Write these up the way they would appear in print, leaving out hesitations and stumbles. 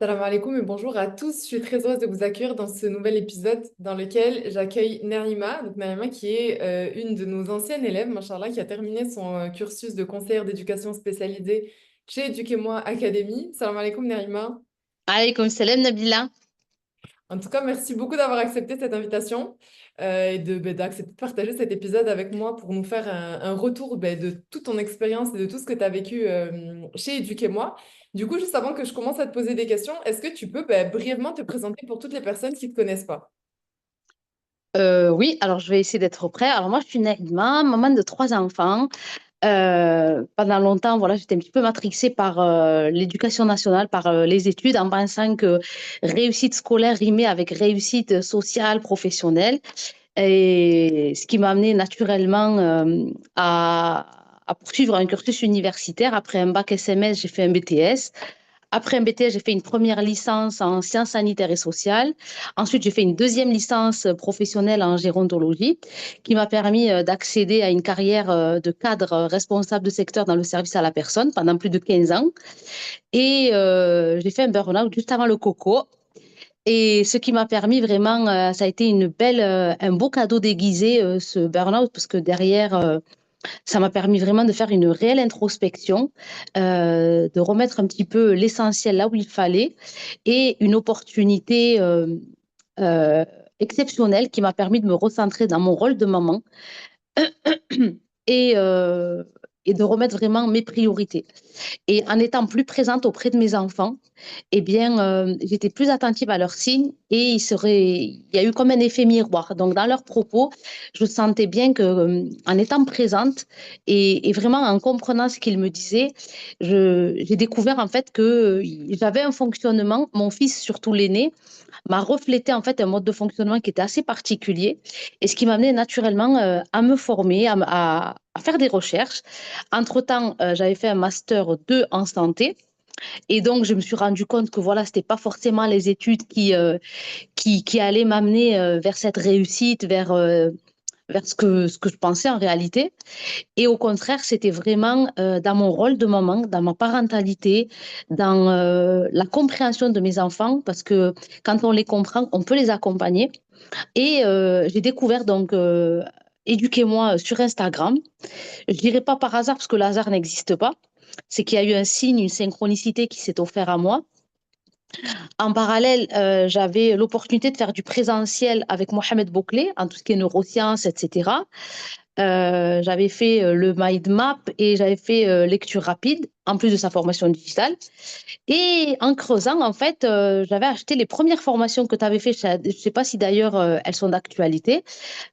Salam alaikum et bonjour à tous. Je suis très heureuse de vous accueillir dans ce nouvel épisode dans lequel j'accueille Nerima. Donc Nerima qui est une de nos anciennes élèves, machallah, qui a terminé son cursus de conseillère d'éducation spécialisée chez Éduquez-moi Academy. Salam alaikum Nerima. Alaykoum salam Nabila. En tout cas, merci beaucoup d'avoir accepté cette invitation et d'accepter de partager cet épisode avec moi pour nous faire un retour de toute ton expérience et de tout ce que tu as vécu chez Éduquez-moi. Du coup, juste avant que je commence à te poser des questions, est-ce que tu peux brièvement te présenter pour toutes les personnes qui ne te connaissent pas? Oui, alors je vais essayer d'être prêt. Alors moi, je suis Naïma, maman de trois enfants. Pendant longtemps, voilà, j'étais un petit peu matrixée par l'éducation nationale, par les études, en pensant que réussite scolaire rimait avec réussite sociale, professionnelle. Et ce qui m'a amené naturellement à poursuivre un cursus universitaire. Après un bac SMS, j'ai fait un BTS. Après un BTS, j'ai fait une première licence en sciences sanitaires et sociales. Ensuite, j'ai fait une deuxième licence professionnelle en gérontologie qui m'a permis d'accéder à une carrière de cadre responsable de secteur dans le service à la personne pendant plus de 15 ans. Et j'ai fait un burn-out juste avant le coco. Et ce qui m'a permis vraiment, ça a été un beau cadeau déguisé, ce burn-out, parce que derrière, ça m'a permis vraiment de faire une réelle introspection, de remettre un petit peu l'essentiel là où il fallait et une opportunité euh, exceptionnelle qui m'a permis de me recentrer dans mon rôle de maman et, euh, et de remettre vraiment mes priorités. Et en étant plus présente auprès de mes enfants, eh bien, j'étais plus attentive à leurs signes et il y a eu comme un effet miroir. Donc, dans leurs propos, je sentais bien que, en étant présente et vraiment en comprenant ce qu'ils me disaient, j'ai découvert en fait que j'avais un fonctionnement, mon fils, surtout l'aîné, m'a reflété en fait un mode de fonctionnement qui était assez particulier et ce qui m'a amené naturellement à me former, à faire des recherches. Entre-temps, j'avais fait un master 2 en santé et donc je me suis rendu compte que voilà, c'était pas forcément les études qui allaient m'amener vers cette réussite, vers ce que je pensais en réalité. Et au contraire, c'était vraiment dans mon rôle de maman, dans ma parentalité, dans la compréhension de mes enfants, parce que quand on les comprend, on peut les accompagner. Et j'ai découvert donc Éduquez-moi sur Instagram. Je dirais pas par hasard, parce que le hasard n'existe pas. C'est qu'il y a eu un signe, une synchronicité qui s'est offert à moi. En parallèle, j'avais l'opportunité de faire du présentiel avec Mohamed Bouclé en tout ce qui est neurosciences, etc. J'avais fait le mind map et j'avais fait lecture rapide, en plus de sa formation digitale. Et en creusant, en fait, j'avais acheté les premières formations que tu avais fait. Je ne sais pas si d'ailleurs elles sont d'actualité.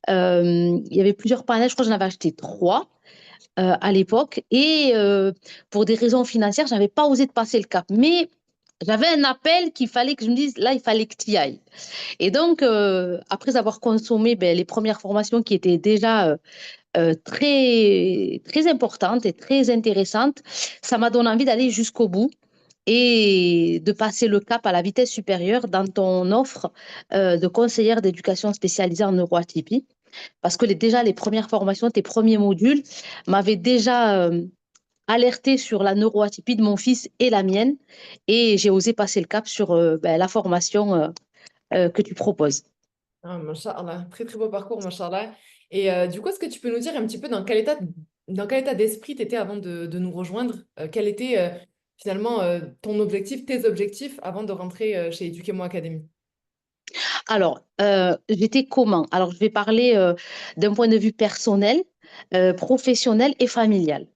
Il y avait plusieurs panels, je crois que j'en avais acheté trois à l'époque. Et pour des raisons financières, je n'avais pas osé de passer le cap. Mais j'avais un appel qu'il fallait que je me dise, là, il fallait que tu y ailles. Et donc, après avoir consommé les premières formations qui étaient déjà très, très importante et très intéressante. Ça m'a donné envie d'aller jusqu'au bout et de passer le cap à la vitesse supérieure dans ton offre de conseillère d'éducation spécialisée en neuroatypie. Parce que déjà, les premières formations, tes premiers modules m'avaient déjà alerté sur la neuroatypie de mon fils et la mienne. Et j'ai osé passer le cap sur la formation que tu proposes. Ah, machallah, très très beau parcours, machallah. Et du coup, est-ce que tu peux nous dire un petit peu dans quel état d'esprit tu étais avant de nous rejoindre? Quel était finalement ton objectif, tes objectifs avant de rentrer chez Éduquez-moi Academy? Alors, j'étais comment? Alors, je vais parler d'un point de vue personnel, professionnel et familial.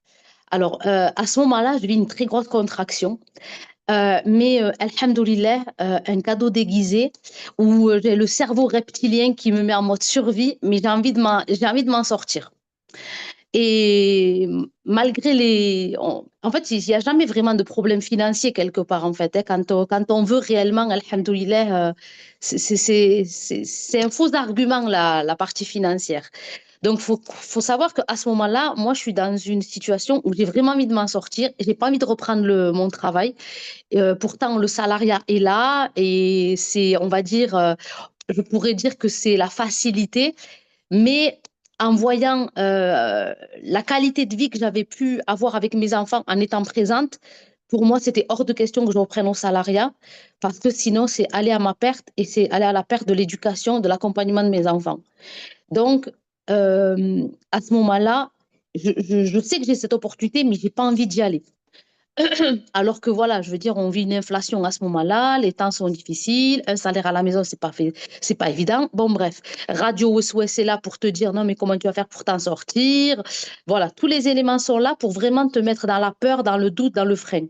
Alors, à ce moment-là, je vis une très grosse contraction. Mais, alhamdoulilah, un cadeau déguisé où j'ai le cerveau reptilien qui me met en mode survie, mais j'ai envie de m'en sortir. Et malgré en fait, il n'y a jamais vraiment de problème financier quelque part, en fait, hein. Quand on veut réellement, alhamdoulilah, c'est un faux argument, la partie financière. Donc, faut savoir qu'à ce moment-là, moi, je suis dans une situation où j'ai vraiment envie de m'en sortir. J'ai pas envie de reprendre mon travail. Pourtant, le salariat est là et on va dire, je pourrais dire que c'est la facilité, mais en voyant la qualité de vie que j'avais pu avoir avec mes enfants en étant présente, pour moi, c'était hors de question que je reprenne au salariat parce que sinon, c'est aller à ma perte et c'est aller à la perte de l'éducation, de l'accompagnement de mes enfants. Donc, à ce moment-là, je sais que j'ai cette opportunité, mais je n'ai pas envie d'y aller. Alors que voilà, je veux dire, on vit une inflation à ce moment-là, les temps sont difficiles, un salaire à la maison, c'est pas évident. Bon, bref, Radio SOS est là pour te dire non, mais comment tu vas faire pour t'en sortir? Voilà, tous les éléments sont là pour vraiment te mettre dans la peur, dans le doute, dans le frein.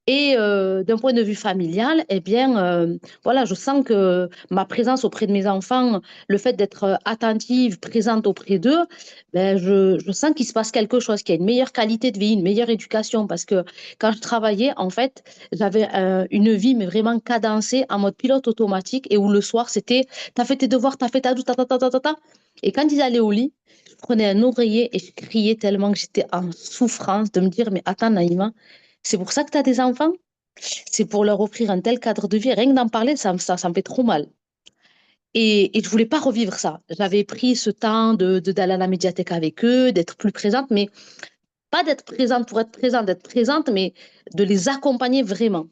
Et d'un point de vue familial, eh bien, voilà, je sens que ma présence auprès de mes enfants, le fait d'être attentive, présente auprès d'eux, ben, je sens qu'il se passe quelque chose, qu'il y a une meilleure qualité de vie, une meilleure éducation. Parce que quand je travaillais, en fait, j'avais une vie, mais vraiment cadencée, en mode pilote automatique, et où le soir, c'était, t'as fait tes devoirs, t'as fait ta douche, ta, ta, ta, ta, ta, ta. Et quand ils allaient au lit, je prenais un oreiller et je criais tellement que j'étais en souffrance de me dire, mais attends, Naïma, c'est pour ça que tu as des enfants? C'est pour leur offrir un tel cadre de vie. Rien que d'en parler, ça me fait trop mal. Et je voulais pas revivre ça. J'avais pris ce temps d'aller à la médiathèque avec eux, d'être plus présente, mais pas d'être présente pour être présente, d'être présente, mais de les accompagner vraiment.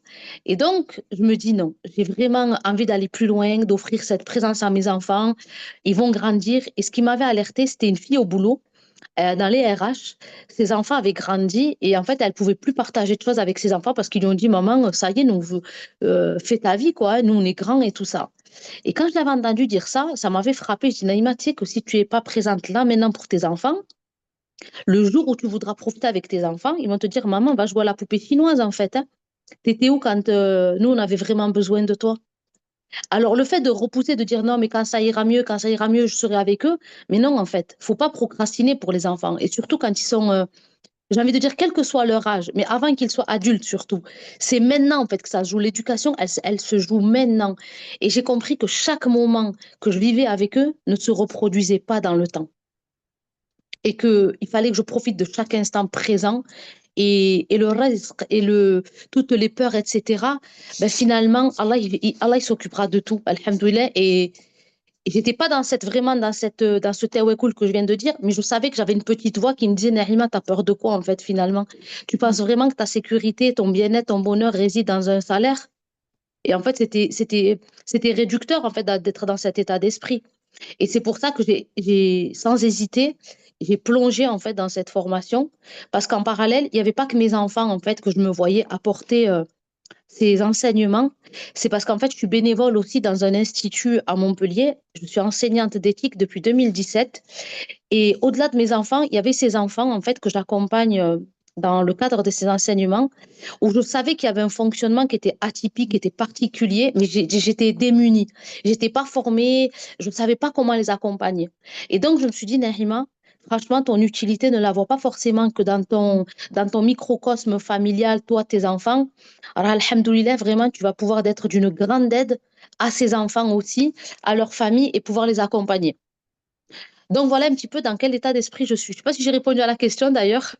Et donc, je me dis non, j'ai vraiment envie d'aller plus loin, d'offrir cette présence à mes enfants. Ils vont grandir. Et ce qui m'avait alertée, c'était une fille au boulot dans les RH, ses enfants avaient grandi et en fait, elle ne pouvait plus partager de choses avec ses enfants parce qu'ils lui ont dit, maman, ça y est, nous, fais ta vie, quoi. Nous, on est grands et tout ça. Et quand je l'avais entendu dire ça, ça m'avait frappé. Je dis, Naïma, tu sais que si tu n'es pas présente là maintenant pour tes enfants, le jour où tu voudras profiter avec tes enfants, ils vont te dire, maman, va jouer à la poupée chinoise, en fait. Hein. T'étais où quand nous, on avait vraiment besoin de toi? Alors, le fait de repousser, de dire non, mais quand ça ira mieux, je serai avec eux. Mais non, en fait, faut pas procrastiner pour les enfants. Et surtout quand ils sont, j'ai envie de dire, quel que soit leur âge, mais avant qu'ils soient adultes surtout. C'est maintenant, en fait, que ça se joue. L'éducation, elle se joue maintenant. Et j'ai compris que chaque moment que je vivais avec eux ne se reproduisait pas dans le temps. Et qu'il fallait que je profite de chaque instant présent et le reste et toutes les peurs, etc. Ben finalement, Allah, il s'occupera de tout, alhamdoulilah. Et j'étais pas vraiment dans ce tawakkul que je viens de dire, mais je savais que j'avais une petite voix qui me disait, Narima, t'as peur de quoi, en fait, finalement? Tu penses vraiment que ta sécurité, ton bien-être, ton bonheur réside dans un salaire? Et en fait, c'était réducteur, en fait, d'être dans cet état d'esprit. Et c'est pour ça que sans hésiter, j'ai plongé en fait dans cette formation parce qu'en parallèle, il n'y avait pas que mes enfants en fait que je me voyais apporter ces enseignements. C'est parce qu'en fait, je suis bénévole aussi dans un institut à Montpellier. Je suis enseignante d'éthique depuis 2017 et au-delà de mes enfants, il y avait ces enfants en fait que j'accompagne dans le cadre de ces enseignements où je savais qu'il y avait un fonctionnement qui était atypique, qui était particulier, mais j'étais démunie. J'étais pas formée, je ne savais pas comment les accompagner. Et donc, je me suis dit, Nahima, franchement, ton utilité ne la vois pas forcément que dans ton microcosme familial, toi, tes enfants. Alors, alhamdoulilah, vraiment, tu vas pouvoir être d'une grande aide à ces enfants aussi, à leur famille et pouvoir les accompagner. Donc, voilà un petit peu dans quel état d'esprit je suis. Je ne sais pas si j'ai répondu à la question d'ailleurs.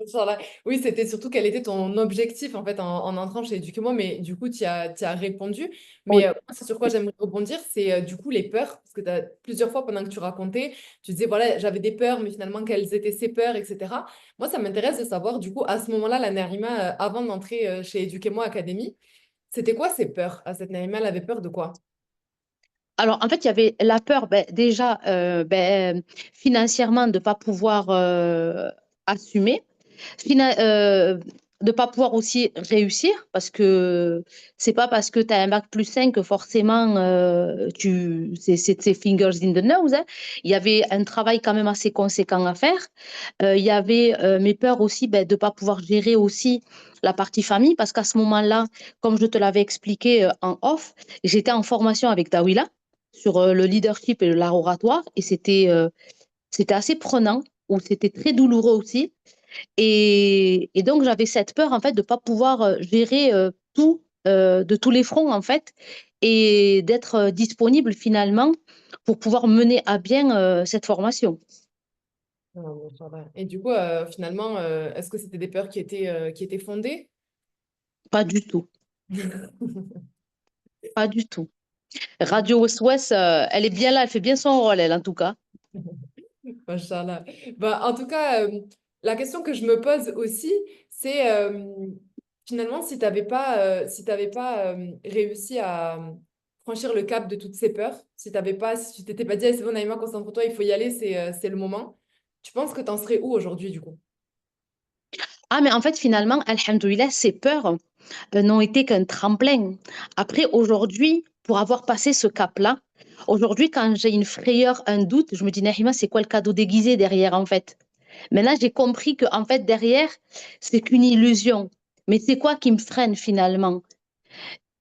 Inch'Allah. Oui, c'était surtout quel était ton objectif en fait en entrant chez Éduque-moi, mais du coup, tu as répondu. Mais Oui. moi, c'est sur quoi j'aimerais rebondir, c'est du coup les peurs, parce que plusieurs fois pendant que tu racontais, tu disais, voilà, j'avais des peurs, mais finalement, quelles étaient ces peurs, etc. Moi, ça m'intéresse de savoir, du coup, à ce moment-là, la Narima, avant d'entrer chez Éduque-moi Académie, c'était quoi ces peurs? À cette Narima, elle avait peur de quoi? Alors, en fait, il y avait la peur, ben, déjà, financièrement, de ne pas pouvoir assumer, Fina- euh, de ne pas pouvoir aussi réussir, parce que c'est pas parce que tu as un bac plus 5 que forcément, c'est fingers in the nose. Hein. Il y avait un travail quand même assez conséquent à faire. Il y avait mes peurs aussi ben, de ne pas pouvoir gérer aussi la partie famille, parce qu'à ce moment-là, comme je te l'avais expliqué en off, j'étais en formation avec Dawila sur le leadership et l'art oratoire, et c'était assez prenant, ou c'était très douloureux aussi. Et donc, j'avais cette peur, en fait, de ne pas pouvoir gérer tout, de tous les fronts, en fait, et d'être disponible finalement pour pouvoir mener à bien cette formation. Ah, Inch'Allah. Et du coup, finalement, est-ce que c'était des peurs qui étaient fondées? Pas du tout. Pas du tout. Radio SOS, elle est bien là, elle fait bien son rôle, elle, en tout cas. Machallah. Bah, en tout cas, la question que je me pose aussi, c'est finalement, si t'avais pas réussi à franchir le cap de toutes ces peurs, si tu t'étais pas dit, ah, c'est bon, Naïma, concentre-toi, il faut y aller, c'est le moment, tu penses que tu en serais où aujourd'hui, du coup? Ah, mais en fait, finalement, alhamdoulilah, ces peurs n'ont été qu'un tremplin. Après, aujourd'hui, pour avoir passé ce cap-là, aujourd'hui, quand j'ai une frayeur, un doute, je me dis, Nahima, c'est quoi le cadeau déguisé derrière, en fait? Maintenant, j'ai compris que, en fait, derrière, c'est qu'une illusion. Mais c'est quoi qui me freine finalement?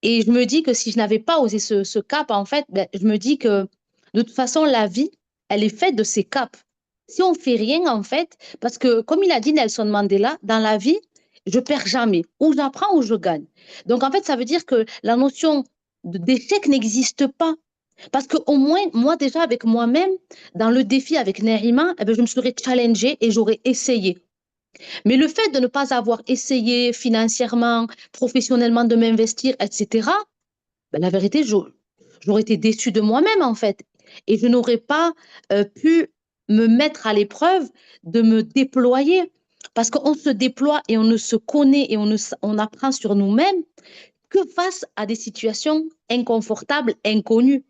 Et je me dis que si je n'avais pas osé ce cap, en fait, ben, je me dis que de toute façon, la vie, elle est faite de ces caps. Si on fait rien, en fait, parce que comme il a dit Nelson Mandela, dans la vie, je perds jamais. Ou j'apprends ou je gagne. Donc, en fait, ça veut dire que la notion d'échec n'existe pas. Parce qu'au moins, moi, déjà, avec moi-même, dans le défi avec Nerima, eh ben, je me serais challengée et j'aurais essayé. Mais le fait de ne pas avoir essayé financièrement, professionnellement de m'investir, etc., ben, la vérité, j'aurais été déçue de moi-même, en fait. Et je n'aurais pas pu me mettre à l'épreuve de me déployer. Parce qu'on se déploie et on ne se connaît et on apprend sur nous-mêmes que face à des situations inconfortables, inconnues.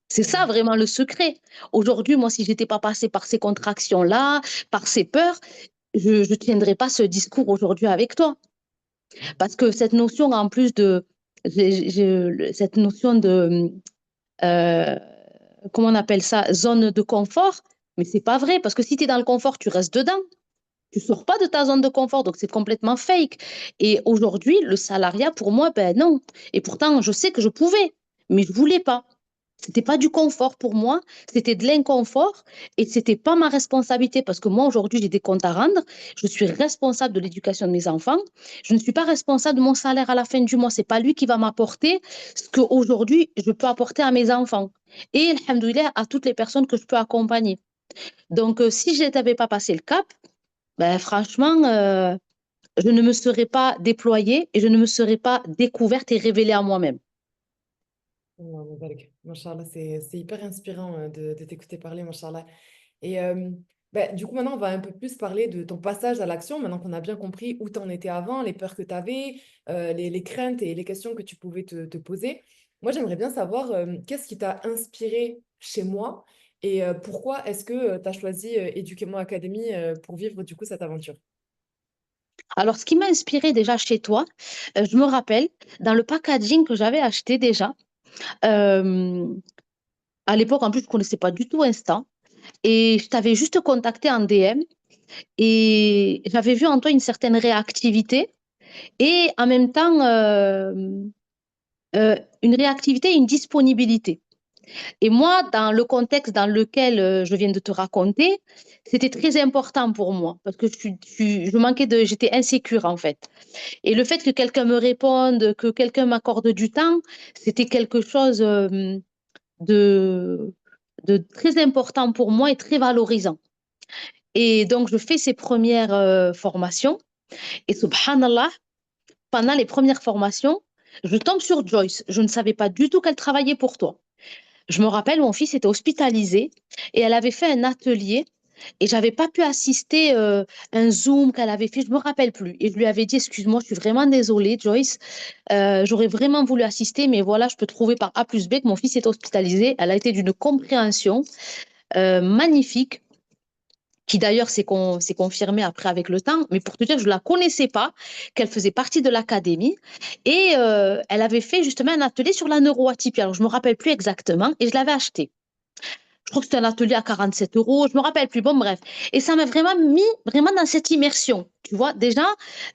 C'est ça vraiment le secret. Aujourd'hui, moi, si je n'étais pas passée par ces contractions-là, par ces peurs, je ne tiendrais pas ce discours aujourd'hui avec toi. Parce que cette notion, en plus de, cette notion de, euh, comment on appelle ça, zone de confort, mais c'est pas vrai. Parce que si tu es dans le confort, tu restes dedans. Tu sors pas de ta zone de confort, donc c'est complètement fake. Et aujourd'hui, le salariat, pour moi, ben non. Et pourtant, je sais que je pouvais, mais je voulais pas. C'était pas du confort pour moi, c'était de l'inconfort et c'était pas ma responsabilité parce que moi aujourd'hui j'ai des comptes à rendre, je suis responsable de l'éducation de mes enfants, je ne suis pas responsable de mon salaire à la fin du mois, c'est pas lui qui va m'apporter ce que aujourd'hui je peux apporter à mes enfants et alhamdoulilah à toutes les personnes que je peux accompagner. Donc si je n'avais pas passé le cap, ben franchement je ne me serais pas déployée et je ne me serais pas découverte et révélée à moi-même. Allah Mubarak. Mashallah, c'est hyper inspirant de t'écouter parler, Mashallah. Et du coup, maintenant, on va un peu plus parler de ton passage à l'action, maintenant qu'on a bien compris où tu en étais avant, les peurs que tu avais, les craintes et les questions que tu pouvais te poser. Moi, j'aimerais bien savoir qu'est-ce qui t'a inspiré chez moi et pourquoi est-ce que tu as choisi Éduquez-moi Academy pour vivre du coup cette aventure. Alors, ce qui m'a inspiré déjà chez toi, je me rappelle, dans le packaging que j'avais acheté déjà, euh, à l'époque, en plus, je ne connaissais pas du tout Insta, et je t'avais juste contacté en DM, et j'avais vu en toi une certaine réactivité, et en même temps, une réactivité et une disponibilité. Et moi, dans le contexte dans lequel je viens de te raconter, c'était très important pour moi, parce que je manquais j'étais insécure en fait. Et le fait que quelqu'un me réponde, que quelqu'un m'accorde du temps, c'était quelque chose de, de très important pour moi et très valorisant. Et donc, je fais ces premières formations. Et subhanallah, pendant les premières formations, je tombe sur Joyce. Je ne savais pas du tout qu'elle travaillait pour toi. Je me rappelle, mon fils était hospitalisé et elle avait fait un atelier et j'avais pas pu assister un Zoom qu'elle avait fait, je me rappelle plus. Et je lui avais dit, excuse-moi, je suis vraiment désolée, Joyce. J'aurais vraiment voulu assister, mais voilà, je peux trouver par A plus B que mon fils est hospitalisé. Elle a été d'une compréhension magnifique, qui d'ailleurs s'est confirmée après avec le temps. Mais pour te dire, je ne la connaissais pas, qu'elle faisait partie de l'académie. Et elle avait fait justement un atelier sur la neuroatypie. Alors, je ne me rappelle plus exactement et je l'avais acheté. Je crois que c'était un atelier à 47 euros, je me rappelle plus. Bon, bref. Et ça m'a vraiment mis vraiment dans cette immersion. Tu vois, déjà,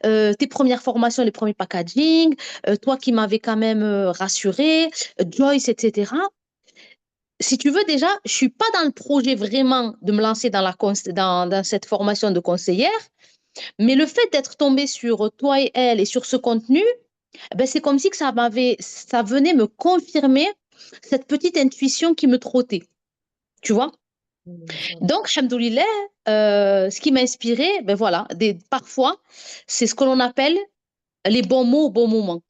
tes premières formations, les premiers packaging, toi qui m'avais quand même rassurée, Joyce, etc. Si tu veux, déjà, je suis pas dans le projet vraiment de me lancer dans cette formation de conseillère, mais le fait d'être tombée sur toi et elle et sur ce contenu, ben, c'est comme si que ça venait me confirmer cette petite intuition qui me trottait. Tu vois? Donc, alhamdoulilah, ce qui m'a inspiré, ben voilà, parfois, c'est ce que l'on appelle les bons mots au bon moment.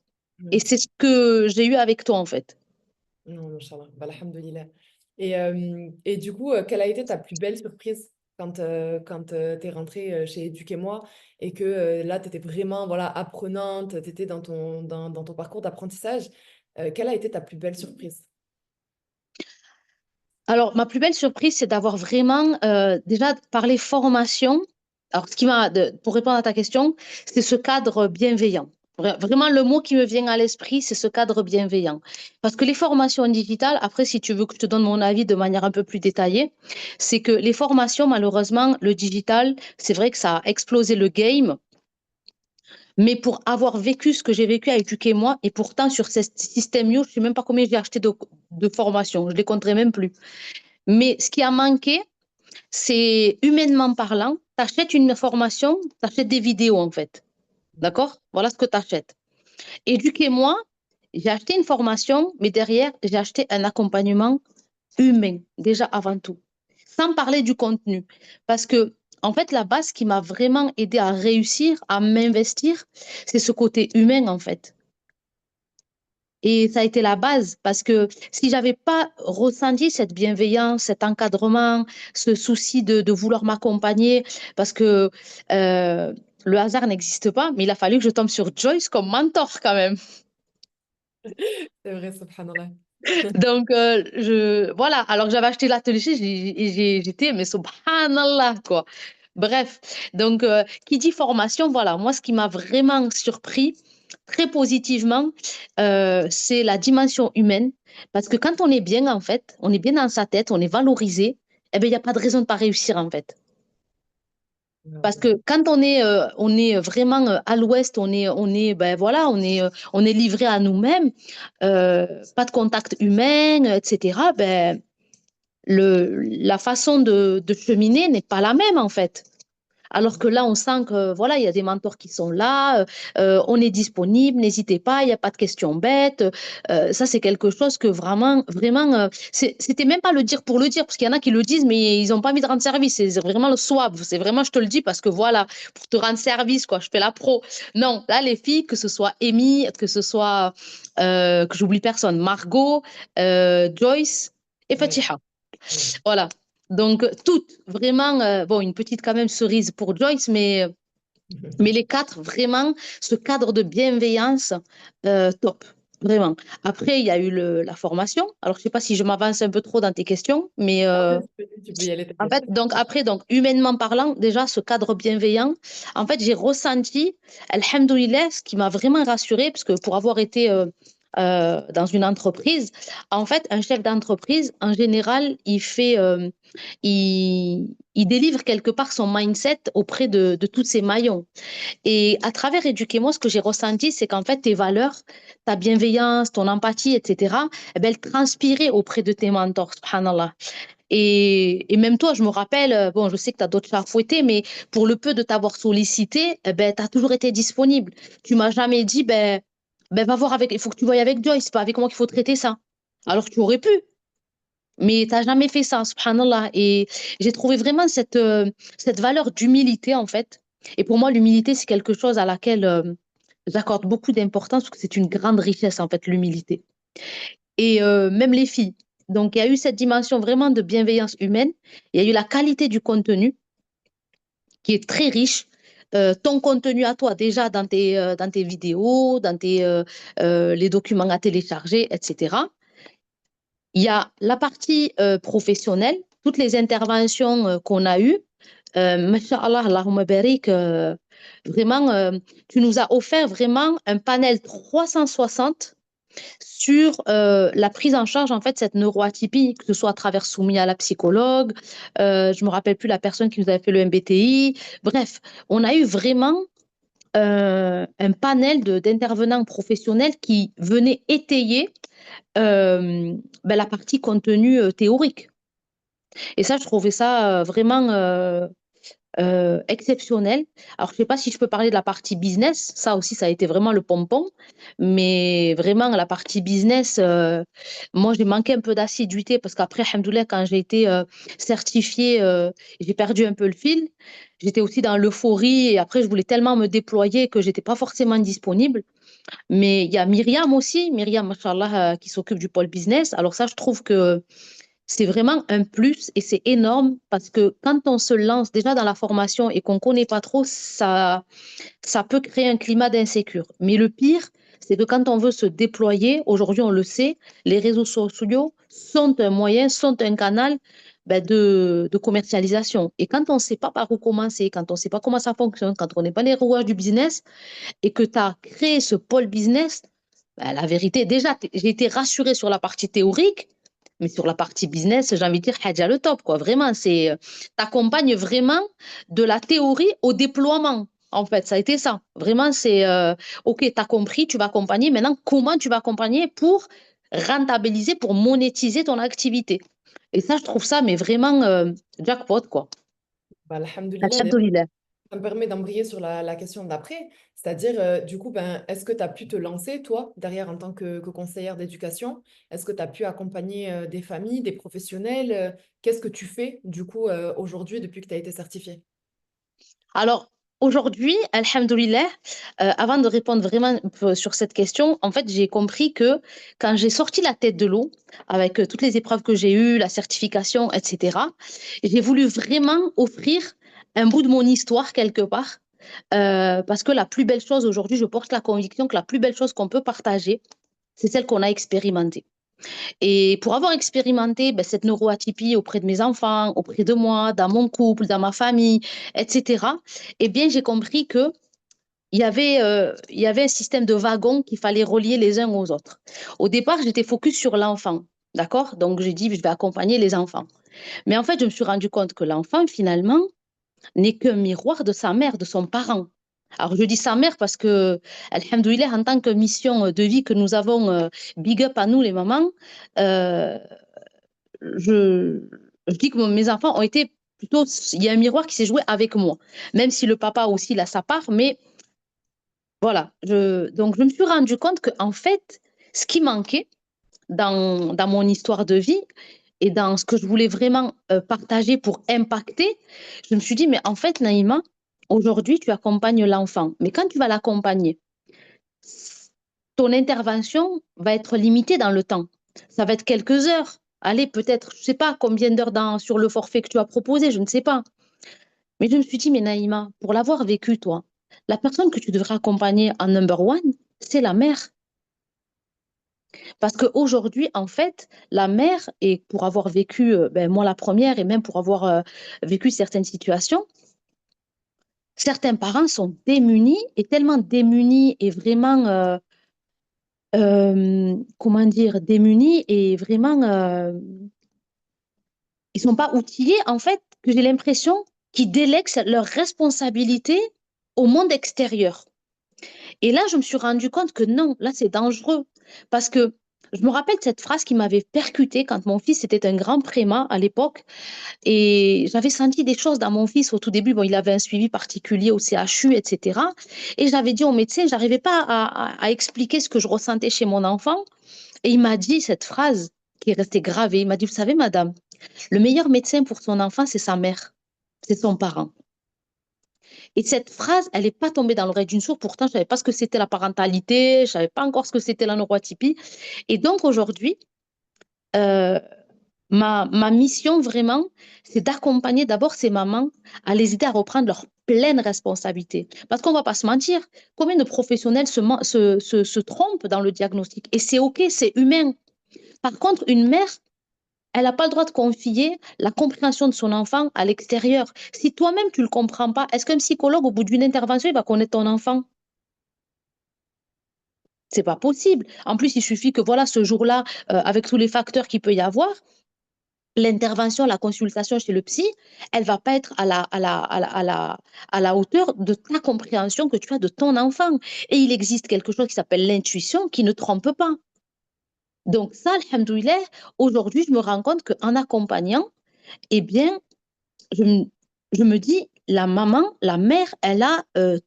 Et c'est ce que j'ai eu avec toi, en fait. Non, Inch'Allah. Bah, alhamdoulilah. Et du coup, quelle a été ta plus belle surprise? quand tu es rentrée chez Éduquez-moi et que là, tu étais vraiment voilà, apprenante, tu étais dans ton parcours d'apprentissage. Quelle a été ta plus belle surprise? Alors, ma plus belle surprise, c'est d'avoir vraiment déjà parlé formation. Alors, pour répondre à ta question, c'est ce cadre bienveillant. Vraiment, le mot qui me vient à l'esprit, c'est ce cadre bienveillant. Parce que les formations digitales, après, si tu veux que je te donne mon avis de manière un peu plus détaillée, c'est que les formations, malheureusement, le digital, c'est vrai que ça a explosé le game. Mais pour avoir vécu ce que j'ai vécu à éduquer moi, et pourtant sur ce système je ne sais même pas combien j'ai acheté de formations, je ne les compterai même plus. Mais ce qui a manqué, c'est humainement parlant, tu achètes une formation, tu achètes des vidéos en fait. D'accord? Voilà ce que tu achètes. Éduquez-moi, j'ai acheté une formation, mais derrière, j'ai acheté un accompagnement humain, déjà avant tout. Sans parler du contenu. Parce que, en fait, la base qui m'a vraiment aidé à réussir, à m'investir, c'est ce côté humain, en fait. Et ça a été la base parce que si j'avais pas ressenti cette bienveillance, cet encadrement, ce souci de vouloir m'accompagner, parce que le hasard n'existe pas, mais il a fallu que je tombe sur Joyce comme mentor quand même. C'est vrai, subhanallah. Donc, voilà, alors que j'avais acheté l'atelier, j'étais, mais subhanallah, quoi. Bref, donc, qui dit formation, voilà, moi, ce qui m'a vraiment surpris, très positivement, c'est la dimension humaine. Parce que quand on est bien, en fait, on est bien dans sa tête, on est valorisé, eh bien, il n'y a pas de raison de ne pas réussir, en fait. Parce que quand on est vraiment à l'ouest, ben voilà, on est livré à nous-mêmes, pas de contact humain, etc. Ben, la façon de cheminer n'est pas la même en fait. Alors que là, on sent que voilà, il y a des mentors qui sont là, on est disponible, n'hésitez pas, il n'y a pas de questions bêtes. Ça, c'est quelque chose que vraiment, vraiment, c'était même pas le dire pour le dire, parce qu'il y en a qui le disent, mais ils n'ont pas envie de rendre service. C'est vraiment le swab. C'est vraiment, je te le dis, parce que voilà, pour te rendre service, quoi, je fais la pro. Non, là, les filles, que ce soit Amy, que ce soit, que j'oublie personne, Margot, Joyce et Oui, Fatiha. oui. Voilà. Donc, toutes, vraiment, bon, une petite quand même cerise pour Joyce, mais les quatre, vraiment, ce cadre de bienveillance, top, vraiment. Après, il y a eu la formation. Alors, je ne sais pas si je m'avance un peu trop dans tes questions, mais Non, vas-y, tu peux y aller, en t'inquiète. fait, donc après, donc, humainement parlant, déjà, ce cadre bienveillant, en fait, j'ai ressenti, alhamdoulilah, ce qui m'a vraiment rassurée, parce que pour avoir été dans une entreprise, en fait, un chef d'entreprise, en général, il délivre quelque part son mindset auprès de tous ses maillons. Et à travers Éduquez-moi, ce que j'ai ressenti, c'est qu'en fait, tes valeurs, ta bienveillance, ton empathie, etc., eh ben, elles transpiraient auprès de tes mentors, subhanallah. Et même toi, je me rappelle, bon, je sais que tu as d'autres chats à fouetter, mais pour le peu de t'avoir sollicité, eh ben, tu as toujours été disponible. Tu m'as jamais dit, va voir avec, il faut que tu voyes avec Joyce, c'est pas avec moi qu'il faut traiter ça. Alors que tu aurais pu, mais tu n'as jamais fait ça, subhanallah. Et j'ai trouvé vraiment cette valeur d'humilité, en fait. Et pour moi, l'humilité, c'est quelque chose à laquelle j'accorde beaucoup d'importance, parce que c'est une grande richesse, en fait, l'humilité. Et même les filles. Donc, il y a eu cette dimension vraiment de bienveillance humaine. Il y a eu la qualité du contenu qui est très riche. Ton contenu à toi, déjà dans tes vidéos, les documents à télécharger, etc. Il y a la partie professionnelle, toutes les interventions qu'on a eues. Masha'Allah, Allahumma barik, vraiment, tu nous as offert vraiment un panel 360 sur la prise en charge en fait cette neuroatypie, que ce soit à travers soumis à la psychologue, je me rappelle plus la personne qui nous avait fait le MBTI. Bref, on a eu vraiment un panel d'intervenants professionnels qui venaient étayer la partie contenu théorique. Et ça, je trouvais ça vraiment exceptionnel. Alors, je ne sais pas si je peux parler de la partie business. Ça aussi, ça a été vraiment le pompon. Mais vraiment, la partie business, moi, j'ai manqué un peu d'assiduité parce qu'après, alhamdoulilah, quand j'ai été certifiée, j'ai perdu un peu le fil. J'étais aussi dans l'euphorie et après, je voulais tellement me déployer que je n'étais pas forcément disponible. Mais il y a Myriam aussi, Myriam, machallah, qui s'occupe du pôle business. Alors ça, je trouve que c'est vraiment un plus et c'est énorme parce que quand on se lance déjà dans la formation et qu'on ne connaît pas trop, ça peut créer un climat d'insécure. Mais le pire, c'est que quand on veut se déployer, aujourd'hui on le sait, les réseaux sociaux sont un moyen, sont un canal ben, de commercialisation. Et quand on ne sait pas par où commencer, quand on ne sait pas comment ça fonctionne, quand on n'est pas les rouages du business et que tu as créé ce pôle business, ben, la vérité, déjà, j'ai été rassurée sur la partie théorique, mais sur la partie business, j'ai envie de dire, Hadja le top, quoi. Vraiment, t'accompagnes vraiment de la théorie au déploiement. En fait, ça a été ça. Vraiment, OK, tu as compris, tu vas accompagner. Maintenant, comment tu vas accompagner pour rentabiliser, pour monétiser ton activité? Et ça, je trouve ça, mais vraiment jackpot, quoi. Bah, alhamdoulilah, Alhamdoulilah. ça me permet d'embrayer sur la question d'après, c'est-à-dire, du coup, ben, est-ce que tu as pu te lancer, toi, derrière, en tant que conseillère d'éducation? Est-ce que tu as pu accompagner des familles, des professionnels? Qu'est-ce que tu fais, du coup, aujourd'hui, depuis que tu as été certifiée? Alors, aujourd'hui, alhamdoulilah, avant de répondre vraiment sur cette question, en fait, j'ai compris que quand j'ai sorti la tête de l'eau, avec toutes les épreuves que j'ai eues, la certification, etc., j'ai voulu vraiment offrir un bout de mon histoire quelque part. Parce que la plus belle chose aujourd'hui, je porte la conviction que la plus belle chose qu'on peut partager, c'est celle qu'on a expérimentée. Et pour avoir expérimenté ben, cette neuroatypie auprès de mes enfants, auprès de moi, dans mon couple, dans ma famille, etc., eh bien, j'ai compris que il y avait un système de wagons qu'il fallait relier les uns aux autres. Au départ, j'étais focus sur l'enfant, d'accord? Donc, j'ai dit, je vais accompagner les enfants. Mais en fait, je me suis rendu compte que l'enfant, finalement, n'est qu'un miroir de sa mère, de son parent. Alors, je dis sa mère parce que, alhamdoulilah, en tant que mission de vie que nous avons, big up à nous, les mamans, euh, je, je dis que mes enfants ont été plutôt. Il y a un miroir qui s'est joué avec moi, même si le papa aussi il a sa part. Mais voilà, donc je me suis rendu compte que en fait, ce qui manquait dans mon histoire de vie et dans ce que je voulais vraiment partager pour impacter, je me suis dit, mais en fait, Naïma, aujourd'hui, tu accompagnes l'enfant. Mais quand tu vas l'accompagner, ton intervention va être limitée dans le temps. Ça va être quelques heures. Allez, peut-être, je ne sais pas combien d'heures sur le forfait que tu as proposé, je ne sais pas. Mais je me suis dit, mais Naïma, pour l'avoir vécu, toi, la personne que tu devrais accompagner en number one, c'est la mère. Parce qu'aujourd'hui, en fait, la mère, et pour avoir vécu, ben, moi la première, et même pour avoir vécu certaines situations, certains parents sont démunis, et tellement démunis, et vraiment, comment dire, démunis, et vraiment, ils ne sont pas outillés, en fait, que j'ai l'impression qu'ils délèguent leurs responsabilités au monde extérieur. Et là, je me suis rendu compte que non, là, c'est dangereux. Parce que je me rappelle de cette phrase qui m'avait percutée quand mon fils était un grand prémat à l'époque. Et j'avais senti des choses dans mon fils au tout début. Bon, il avait un suivi particulier au CHU, etc. Et j'avais dit au médecin, je n'arrivais pas à expliquer ce que je ressentais chez mon enfant. Et il m'a dit cette phrase qui est restée gravée. Il m'a dit, vous savez, madame, le meilleur médecin pour son enfant, c'est sa mère, c'est son parent. Et cette phrase, elle n'est pas tombée dans l'oreille d'une sourde. Pourtant, je ne savais pas ce que c'était la parentalité, je ne savais pas encore ce que c'était la neuroatypie. Et donc, aujourd'hui, euh, ma mission vraiment, c'est d'accompagner d'abord ces mamans à les aider à reprendre leur pleine responsabilité. Parce qu'on ne va pas se mentir, combien de professionnels se trompent dans le diagnostic. Et c'est OK, c'est humain. Par contre, une mère, elle n'a pas le droit de confier la compréhension de son enfant à l'extérieur. Si toi-même, tu ne le comprends pas, est-ce qu'un psychologue, au bout d'une intervention, il va connaître ton enfant? C'est pas possible. En plus, il suffit que voilà, ce jour-là, avec tous les facteurs qu'il peut y avoir, l'intervention, la consultation chez le psy, elle va pas être à la hauteur de ta compréhension que tu as de ton enfant. Et il existe quelque chose qui s'appelle l'intuition qui ne trompe pas. Donc ça, alhamdoulilah, aujourd'hui, je me rends compte qu'en accompagnant, eh bien, je, je me dis, la maman, la mère, elle a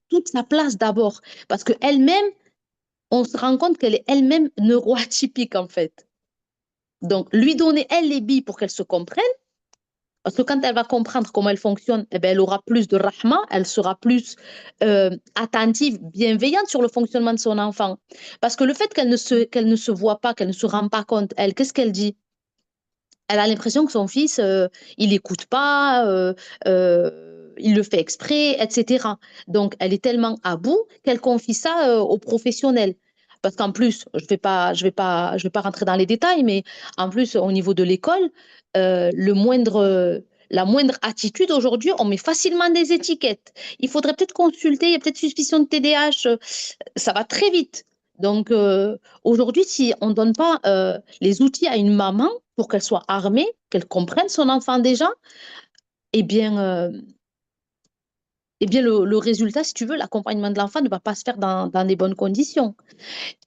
toute sa place d'abord. Parce qu'elle-même, on se rend compte qu'elle est elle-même neuroatypique, en fait. Donc, lui donner, elle, les billes pour qu'elle se comprenne, parce que quand elle va comprendre comment elle fonctionne, eh bien, elle aura plus de rahma, elle sera plus attentive, bienveillante sur le fonctionnement de son enfant. Parce que le fait qu'elle ne se voit pas, qu'elle ne se rend pas compte, elle, qu'est-ce qu'elle dit? Elle a l'impression que son fils, il n'écoute pas, il le fait exprès, etc. Donc, elle est tellement à bout qu'elle confie ça aux professionnels. Parce qu'en plus, je vais pas rentrer dans les détails, mais en plus, au niveau de l'école, la moindre attitude aujourd'hui, on met facilement des étiquettes. Il faudrait peut-être consulter, il y a peut-être suspicion de TDAH, ça va très vite. Donc, aujourd'hui, si on ne donne pas les outils à une maman pour qu'elle soit armée, qu'elle comprenne son enfant déjà, eh bien, le résultat, si tu veux, l'accompagnement de l'enfant ne va pas se faire dans des bonnes conditions.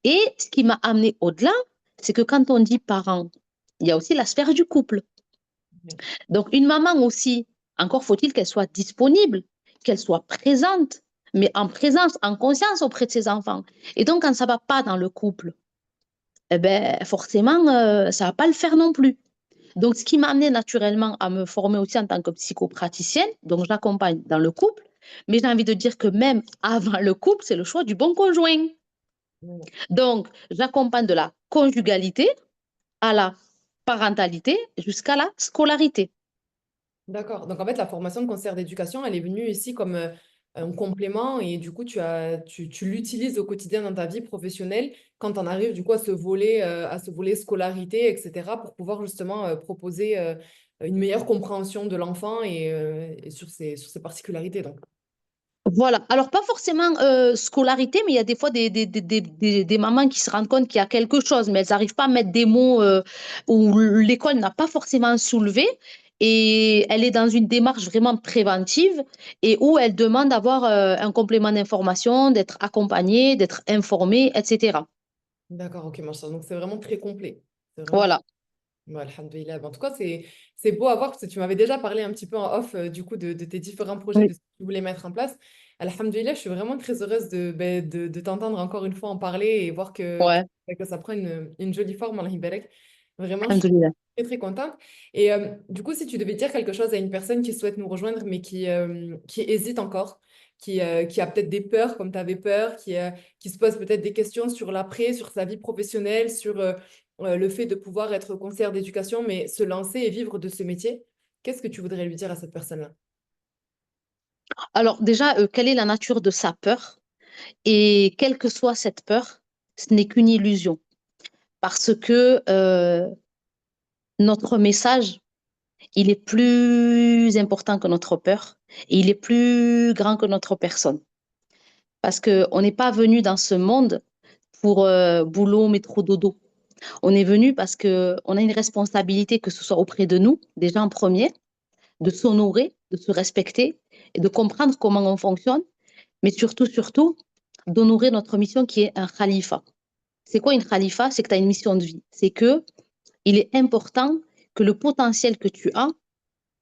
Et ce qui m'a amené au-delà, c'est que quand on dit parent, il y a aussi la sphère du couple. Donc, une maman aussi, encore faut-il qu'elle soit disponible, qu'elle soit présente, mais en présence, en conscience auprès de ses enfants. Et donc, quand ça ne va pas dans le couple, eh ben, forcément, ça ne va pas le faire non plus. Donc, ce qui m'a amené naturellement à me former aussi en tant que psychopraticienne, donc j'accompagne dans le couple, mais j'ai envie de dire que même avant le couple, c'est le choix du bon conjoint. Mm. Donc, j'accompagne de la conjugalité à la parentalité jusqu'à la scolarité. D'accord. Donc en fait, la formation de conseillère d'éducation, elle est venue ici comme un complément et du coup, tu l'utilises au quotidien dans ta vie professionnelle quand on arrive du coup à ce volet scolarité, etc., pour pouvoir justement proposer une meilleure compréhension de l'enfant et sur ses particularités. Donc, Voilà. Alors, pas forcément scolarité, mais il y a des fois des mamans qui se rendent compte qu'il y a quelque chose, mais elles n'arrivent pas à mettre des mots où l'école n'a pas forcément soulevé. Et elle est dans une démarche vraiment préventive et où elle demande d'avoir un complément d'information, d'être accompagnée, d'être informée, etc. d'accord, ok, machin. Donc c'est vraiment très complet. C'est vraiment très... Voilà. Ouais, alhamdoulilah. En tout cas, c'est beau à voir parce que tu m'avais déjà parlé un petit peu en off du coup de tes différents projets, Oui. de ce que tu voulais mettre en place. Alhamdoulilah, je suis vraiment très heureuse de t'entendre encore une fois en parler et voir Ouais. que ça prend une jolie forme, Allah Hibalek. Vraiment, je suis Alhamdoulilah. très très contente. Et du coup, si tu devais dire quelque chose à une personne qui souhaite nous rejoindre mais qui hésite encore, qui a peut-être des peurs comme tu avais peur, qui se pose peut-être des questions sur l'après, sur sa vie professionnelle, sur le fait de pouvoir être conseillère d'éducation, mais se lancer et vivre de ce métier, qu'est-ce que tu voudrais lui dire à cette personne-là? Alors, déjà, quelle est la nature de sa peur? Et quelle que soit cette peur, ce n'est qu'une illusion. Parce que notre message, il est plus important que notre peur et il est plus grand que notre personne. Parce qu'on n'est pas venu dans ce monde pour boulot, métro, dodo. On est venu parce qu'on a une responsabilité, que ce soit auprès de nous, déjà en premier, de s'honorer, de se respecter et de comprendre comment on fonctionne, mais surtout, surtout, d'honorer notre mission qui est un khalifa. C'est quoi une khalifa? C'est que tu as une mission de vie. C'est que il est important que le potentiel que tu as,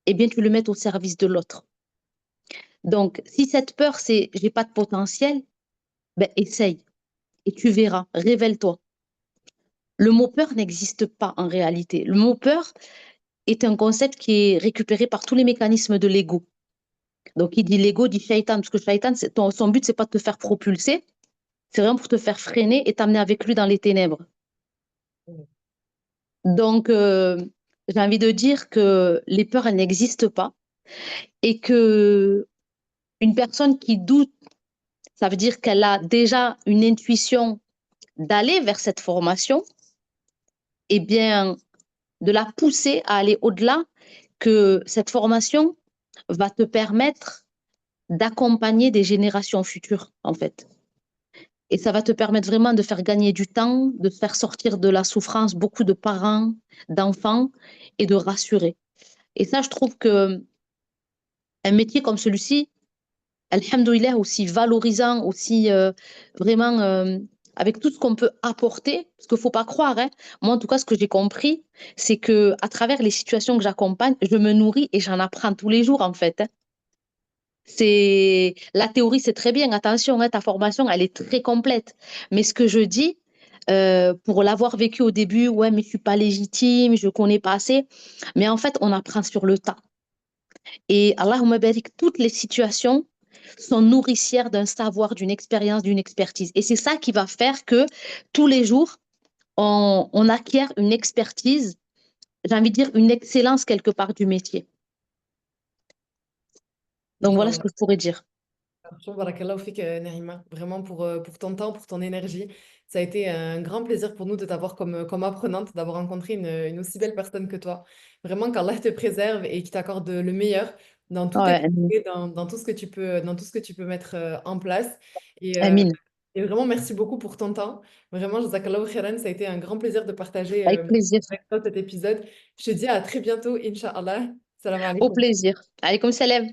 eh bien, tu le mettes au service de l'autre. Donc, si cette peur, c'est j'ai pas de potentiel, ben, essaye et tu verras, révèle-toi. Le mot peur n'existe pas en réalité. Le mot peur est un concept qui est récupéré par tous les mécanismes de l'ego. Donc, il dit l'ego, dit shaitan, parce que shaitan, son but, c'est pas de te faire propulser, c'est vraiment pour te faire freiner et t'amener avec lui dans les ténèbres. Donc, j'ai envie de dire que les peurs, elles n'existent pas et que une personne qui doute, ça veut dire qu'elle a déjà une intuition d'aller vers cette formation, et bien, de la pousser à aller au-delà, que cette formation va te permettre d'accompagner des générations futures, en fait. Et ça va te permettre vraiment de faire gagner du temps, de faire sortir de la souffrance beaucoup de parents, d'enfants et de rassurer. Et ça, je trouve que un métier comme celui-ci, alhamdoulilah, aussi valorisant, aussi vraiment avec tout ce qu'on peut apporter, parce qu'il ne faut pas croire, hein. Moi en tout cas ce que j'ai compris, c'est que à travers les situations que j'accompagne, je me nourris et j'en apprends tous les jours en fait, hein. C'est la théorie, c'est très bien, attention, hein, ta formation, elle est très complète. Mais ce que je dis, pour l'avoir vécu au début, ouais, mais je suis pas légitime, je connais pas assez. Mais en fait, on apprend sur le tas. Et Allahumma barik, toutes les situations sont nourricières d'un savoir, d'une expérience, d'une expertise. Et c'est ça qui va faire que tous les jours, on acquiert une expertise j'ai envie de dire, une excellence quelque part du métier. Donc voilà ce Inch'Allah. que je pourrais dire. Franchement, barakallahu fik, Naïma. Vraiment pour ton temps, pour ton énergie. Ça a été un grand plaisir pour nous de t'avoir comme apprenante, d'avoir rencontré une aussi belle personne que toi. Vraiment, qu'Allah te préserve et qu'il t'accorde le meilleur dans tous tes Ouais, projets, dans tout ce que tu peux, dans tout ce que tu peux mettre en place. Et, euh, Amine, et vraiment, merci beaucoup pour ton temps. Vraiment, jazakallahu khairan, ça a été un grand plaisir de partager avec plaisir. avec toi cet épisode. Je te dis à très bientôt, Inch'Allah. Salam Au alaikum. plaisir. Allez, comme ça lève.